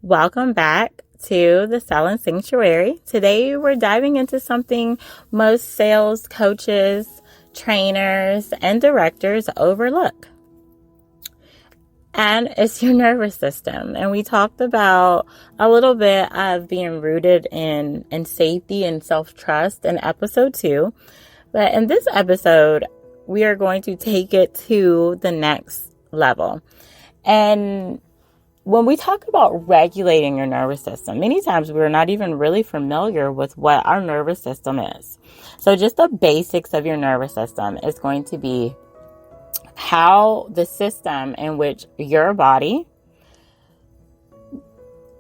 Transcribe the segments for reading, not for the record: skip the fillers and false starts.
Welcome back to the Selling Sanctuary. Today we're diving into something most sales coaches, trainers, and directors overlook. And it's your nervous system. And we talked about a little bit of being rooted in safety and self-trust in episode 2. But in this episode, we are going to take it to the next level. And when we talk about regulating your nervous system, many times we're not even really familiar with what our nervous system is. So just the basics of your nervous system is going to be how the system in which your body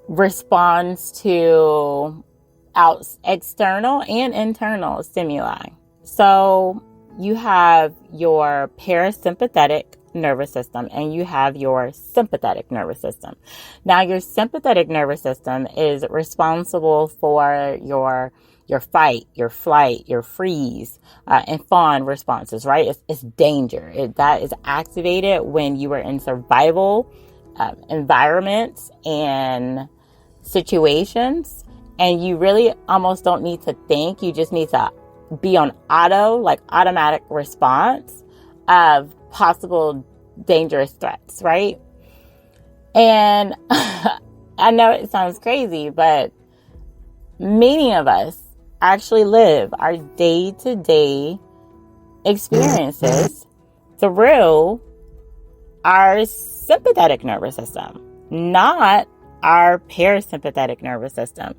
responds to external and internal stimuli. So you have your parasympathetic nervous system and you have your sympathetic nervous system. Now, your sympathetic nervous system is responsible for your fight, your flight, your freeze, and fawn responses, right? It's danger. That is activated when you are in survival environments and situations, and you really almost don't need to think. You just need to be on automatic response of possible dangerous threats, right? And I know it sounds crazy, but many of us actually live our day-to-day experiences through our sympathetic nervous system, not our parasympathetic nervous system.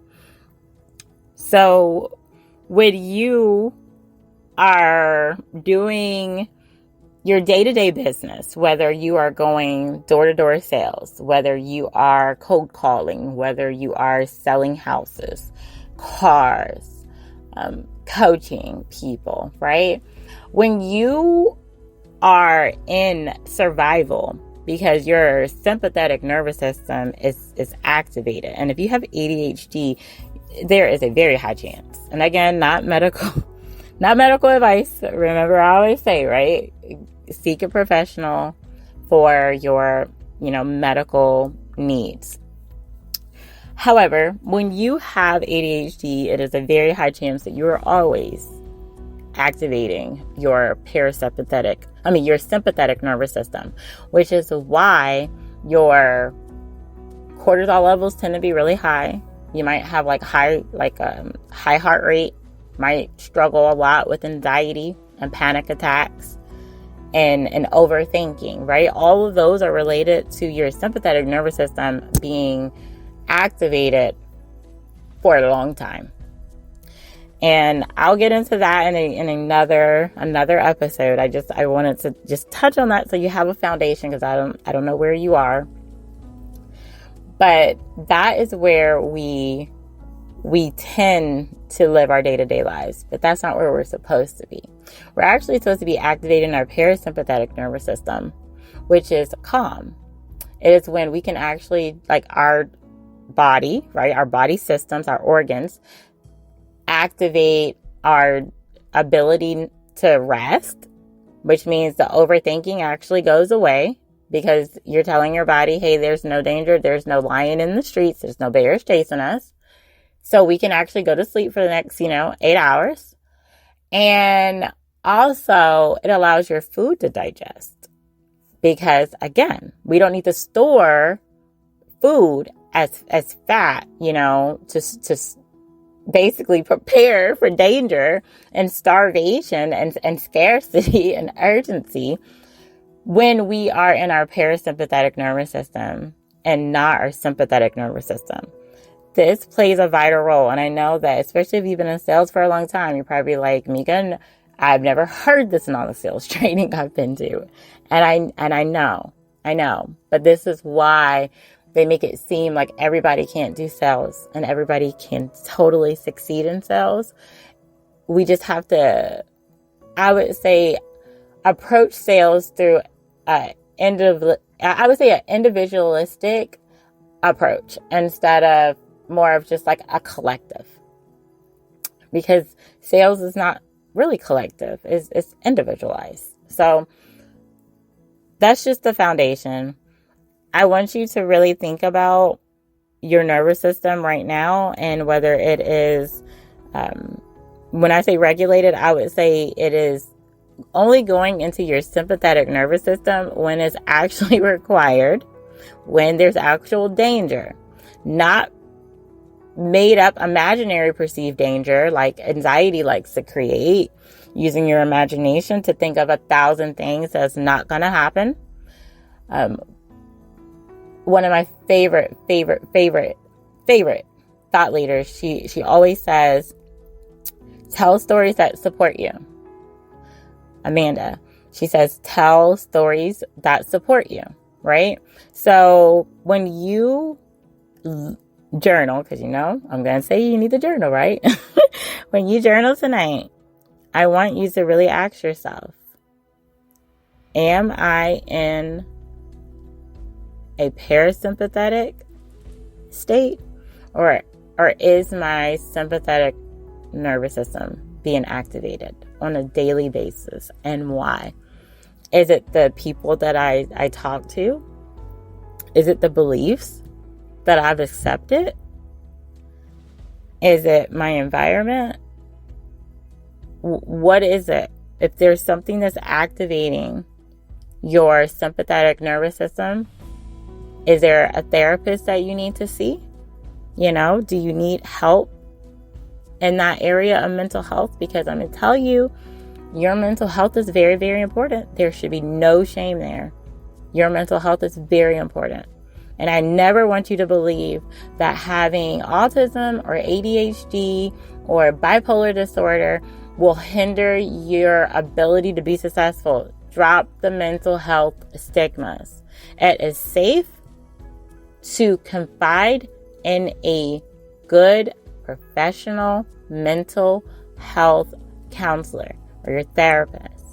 So when you are doing your day-to-day business, whether you are going door-to-door sales, whether you are cold calling, whether you are selling houses, cars, coaching people, right? When you are in survival because your sympathetic nervous system is activated, and if you have ADHD, there is a very high chance. And again, not medical advice. Remember, I always say, right? Seek a professional for your, medical needs. However, when you have ADHD, it is a very high chance that you are always activating your sympathetic nervous system, which is why your cortisol levels tend to be really high. You might have high heart rate, might struggle a lot with anxiety and panic attacks and overthinking, right? All of those are related to your sympathetic nervous system being activated for a long time. And I'll get into that in another episode. I wanted to just touch on that so you have a foundation, because I don't know where you are. But that is where we tend to live our day-to-day lives, but that's not where we're supposed to be. We're actually supposed to be activating our parasympathetic nervous system, which is calm. It is when we can actually, our body, right? Our body systems, our organs, activate our ability to rest, which means the overthinking actually goes away because you're telling your body, hey, there's no danger. There's no lion in the streets. There's no bears chasing us. So we can actually go to sleep for the next, 8 hours. And also it allows your food to digest because, again, we don't need to store food as fat, to basically prepare for danger and starvation and scarcity and urgency when we are in our parasympathetic nervous system and not our sympathetic nervous system. This plays a vital role. And I know that, especially if you've been in sales for a long time, you're probably like, Mika, I've never heard this in all the sales training I've been to. And I know, but this is why they make it seem like everybody can't do sales and everybody can totally succeed in sales. We just have to, I would say, approach sales through an individualistic approach instead of more of just a collective. Because sales is not really collective, it's individualized. So that's just the foundation. I want you to really think about your nervous system right now, and whether it is, when I say regulated, I would say it is only going into your sympathetic nervous system when it's actually required, when there's actual danger, not made up imaginary perceived danger like anxiety likes to create, using your imagination to think of 1,000 things that's not going to happen. One of my favorite thought leaders, she always says, tell stories that support you. Amanda, she says, tell stories that support you, right? So when you journal, because I'm going to say you need to journal, right? When you journal tonight, I want you to really ask yourself, am I in a parasympathetic state, or is my sympathetic nervous system being activated on a daily basis, and why? Is it the people that I talk to? Is it the beliefs that I've accepted? Is it my environment? What is it? If there's something that's activating your sympathetic nervous system, is there a therapist that you need to see? Do you need help in that area of mental health? Because I'm going to tell you, your mental health is very, very important. There should be no shame there. Your mental health is very important. And I never want you to believe that having autism or ADHD or bipolar disorder will hinder your ability to be successful. Drop the mental health stigmas. It is safe to confide in a good professional mental health counselor, or your therapist,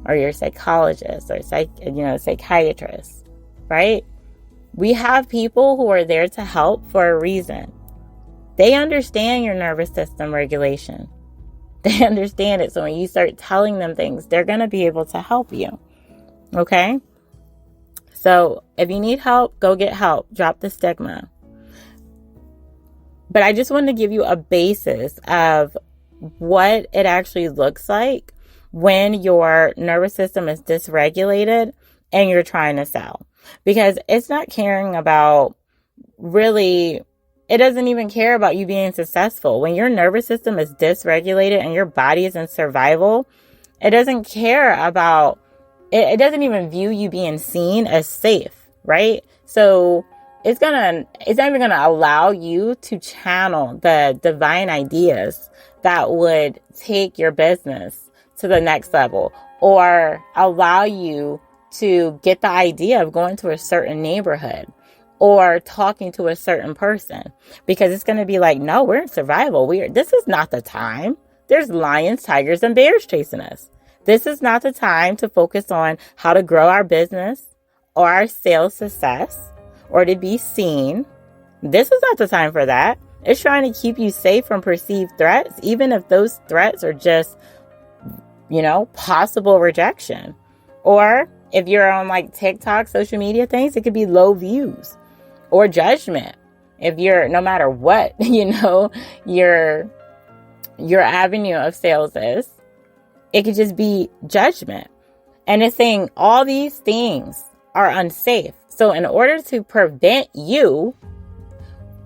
or your psychologist, or psychiatrist, right? We have people who are there to help for a reason. They understand your nervous system regulation. They understand it. So when you start telling them things, they're going to be able to help you. Okay? So if you need help, go get help. Drop the stigma. But I just wanted to give you a basis of what it actually looks like when your nervous system is dysregulated and you're trying to sell. Because it's not caring about really, it doesn't even care about you being successful. When your nervous system is dysregulated and your body is in survival, it doesn't care about, it doesn't even view you being seen as safe, right? So it's not even going to allow you to channel the divine ideas that would take your business to the next level, or allow you to get the idea of going to a certain neighborhood or talking to a certain person, because it's going to be like, no, we're in survival. This is not the time. There's lions, tigers, and bears chasing us. This is not the time to focus on how to grow our business or our sales success or to be seen. This is not the time for that. It's trying to keep you safe from perceived threats, even if those threats are just, possible rejection. Or if you're on like TikTok, social media things, it could be low views or judgment. If you're, no matter what, your avenue of sales is, it could just be judgment. And it's saying all these things are unsafe. So in order to prevent you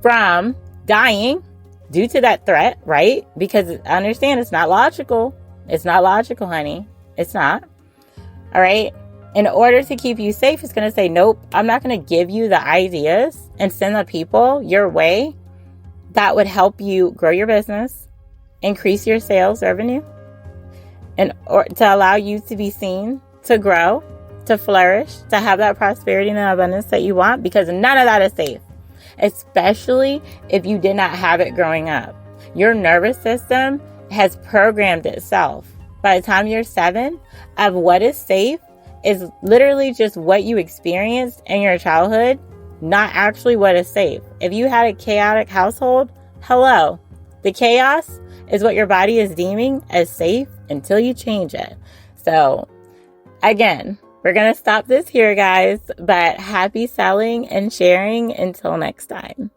from dying due to that threat, right? Because I understand it's not logical. It's not logical, honey. It's not. All right. In order to keep you safe, it's going to say, nope, I'm not going to give you the ideas and send the people your way that would help you grow your business, increase your sales revenue, or to allow you to be seen, to grow, to flourish, to have that prosperity and abundance that you want, because none of that is safe, especially if you did not have it growing up. Your nervous system has programmed itself by the time you're 7 of what is safe is literally just what you experienced in your childhood, not actually what is safe. If you had a chaotic household, hello, the chaos is what your body is deeming as safe until you change it. So again, we're going to stop this here, guys, but happy selling and sharing until next time.